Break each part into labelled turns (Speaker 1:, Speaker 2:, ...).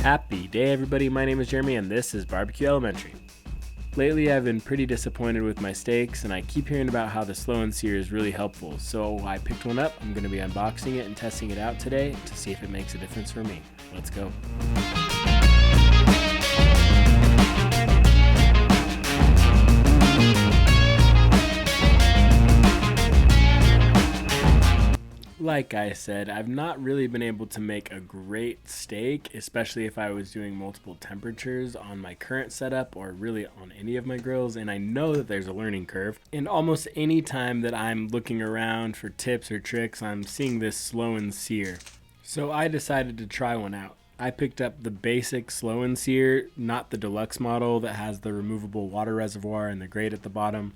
Speaker 1: Happy day everybody, my name is Jeremy and this is Barbecue Elementary. Lately I've been pretty disappointed with my steaks and I keep hearing about how the slow and sear is really helpful, so I picked one up. I'm going to be unboxing it and testing it out today to see if it makes a difference for me. Let's go. Like I said, I've not really been able to make a great steak, especially if I was doing multiple temperatures on my current setup or really on any of my grills, and I know that there's a learning curve. And almost any time that I'm looking around for tips or tricks, I'm seeing this slow and sear. So I decided to try one out. I picked up the basic slow and sear, not the deluxe model that has the removable water reservoir and the grate at the bottom.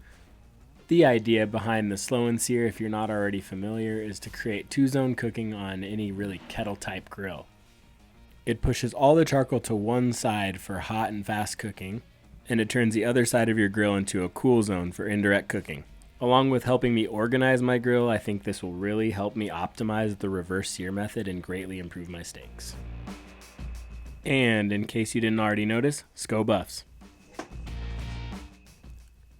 Speaker 1: The idea behind the slow and sear, if you're not already familiar, is to create two-zone cooking on any really kettle type grill. It pushes all the charcoal to one side for hot and fast cooking, and it turns the other side of your grill into a cool zone for indirect cooking. Along with helping me organize my grill, I think this will really help me optimize the reverse sear method and greatly improve my steaks. And in case you didn't already notice, SCO buffs.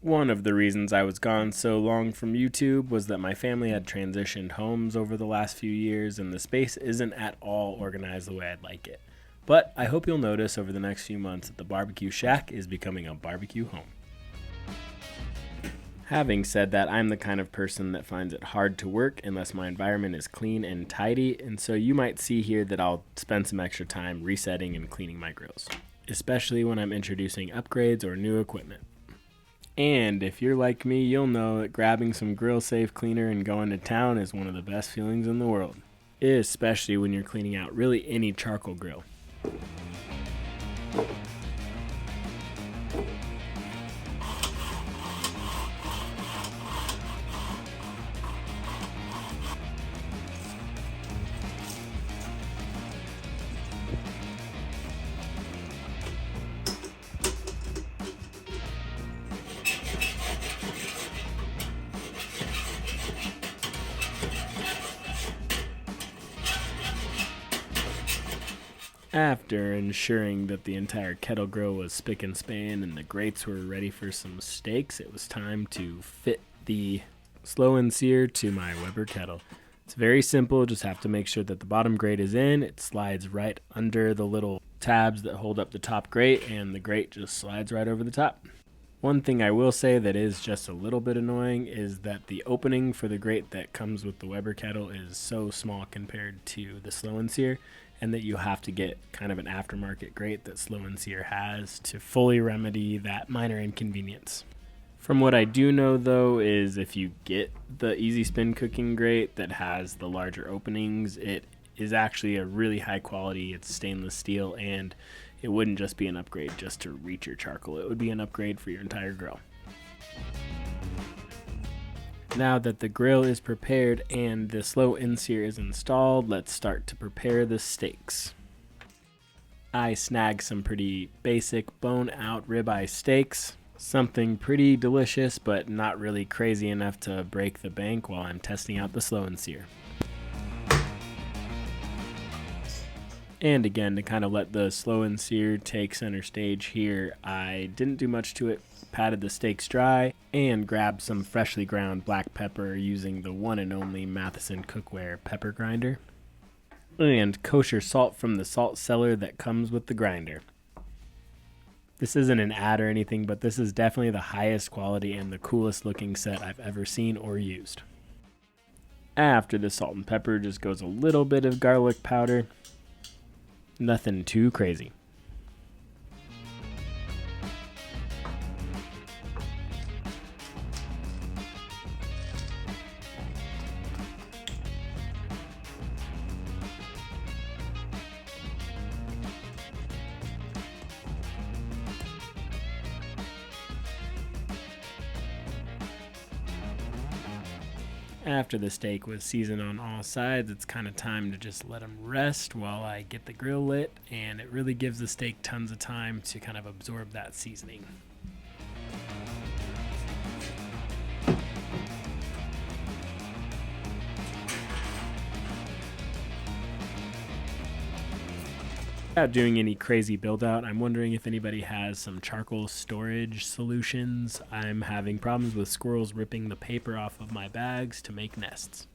Speaker 1: One of the reasons I was gone so long from YouTube was that my family had transitioned homes over the last few years and the space isn't at all organized the way I'd like it. But I hope you'll notice over the next few months that the barbecue shack is becoming a barbecue home. Having said that, I'm the kind of person that finds it hard to work unless my environment is clean and tidy, and so you might see here that I'll spend some extra time resetting and cleaning my grills, especially when I'm introducing upgrades or new equipment. And if you're like me, you'll know that grabbing some grill safe cleaner and going to town is one of the best feelings in the world, especially when you're cleaning out really any charcoal grill. After ensuring that the entire Kettle grill was spick and span and the grates were ready for some steaks, it was time to fit the slow and sear to my Weber kettle. It's very simple, just have to make sure that the bottom grate is in. It slides right under the little tabs that hold up the top grate, and the grate just slides right over the top. One thing I will say that is just a little bit annoying is that the opening for the grate that comes with the Weber kettle is so small compared to the slow and sear, and that you have to get kind of an aftermarket grate that slow and sear has to fully remedy that minor inconvenience. From what I do know though is if you get the Easy Spin cooking grate that has the larger openings, it is actually a really high quality, it's stainless steel, and it wouldn't just be an upgrade just to reach your charcoal, it would be an upgrade for your entire grill. Now that the grill is prepared and the slow and sear is installed, let's start to prepare the steaks. I snagged some pretty basic bone out ribeye steaks, something pretty delicious but not really crazy enough to break the bank while I'm testing out the slow and sear. And again, to kind of let the slow and sear take center stage here, I didn't do much to it, patted the steaks dry, and grabbed some freshly ground black pepper using the one and only Matheson Cookware pepper grinder, and kosher salt from the salt cellar that comes with the grinder. This isn't an ad or anything, but this is definitely the highest quality and the coolest looking set I've ever seen or used. After the salt and pepper just goes a little bit of garlic powder. Nothing too crazy. After the steak was seasoned on all sides, it's kind of time to just let them rest while I get the grill lit, and it really gives the steak tons of time to kind of absorb that seasoning. Without doing any crazy build out, I'm wondering if anybody has some charcoal storage solutions. I'm having problems with squirrels ripping the paper off of my bags to make nests.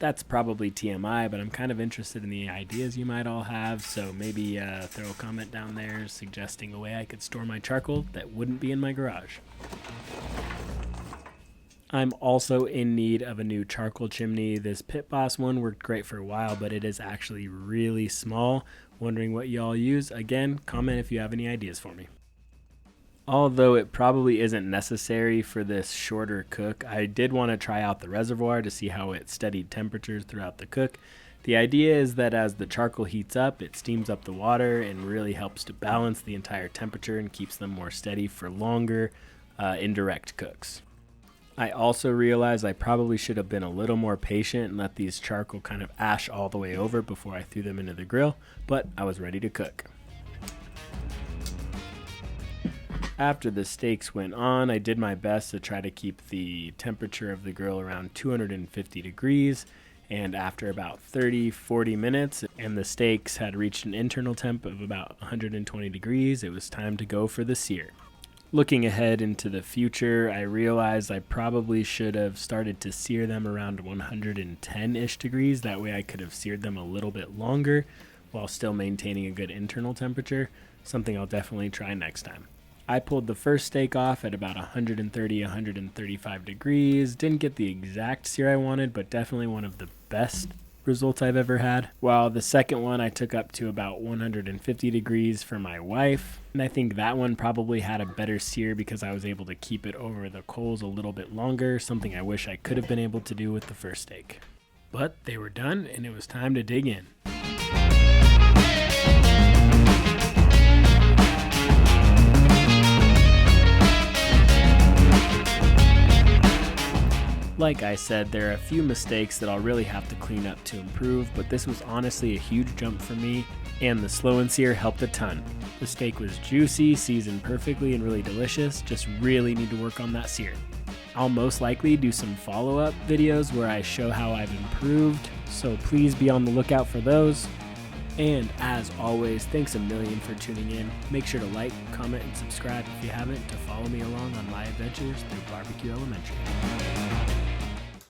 Speaker 1: That's probably TMI, but I'm kind of interested in the ideas you might all have, so maybe throw a comment down there suggesting a way I could store my charcoal that wouldn't be in my garage. I'm also in need of a new charcoal chimney. This Pit Boss one worked great for a while, but it is actually really small. Wondering what y'all use? Again, comment if you have any ideas for me. Although it probably isn't necessary for this shorter cook, I did want to try out the reservoir to see how it steadied temperatures throughout the cook. The idea is that as the charcoal heats up, it steams up the water and really helps to balance the entire temperature and keeps them more steady for longer indirect cooks. I also realized I probably should have been a little more patient and let these charcoal kind of ash all the way over before I threw them into the grill, but I was ready to cook. After the steaks went on, I did my best to try to keep the temperature of the grill around 250 degrees, and after about 30-40 minutes and the steaks had reached an internal temp of about 120 degrees, it was time to go for the sear. Looking ahead into the future, I realized I probably should have started to sear them around 110-ish degrees. That way I could have seared them a little bit longer while still maintaining a good internal temperature, something I'll definitely try next time. I pulled the first steak off at about 130-135 degrees. Didn't get the exact sear I wanted, but definitely one of the best results I've ever had. While the second one I took up to about 150 degrees for my wife, and I think that one probably had a better sear because I was able to keep it over the coals a little bit longer, something I wish I could have been able to do with the first steak. But they were done and it was time to dig in. Like I said, there are a few mistakes that I'll really have to clean up to improve, but this was honestly a huge jump for me, and the slow and sear helped a ton. The steak was juicy, seasoned perfectly, and really delicious, just really need to work on that sear. I'll most likely do some follow-up videos where I show how I've improved, so please be on the lookout for those. And as always, thanks a million for tuning in. Make sure to like, comment, and subscribe if you haven't to follow me along on my adventures through Barbecue Elementary.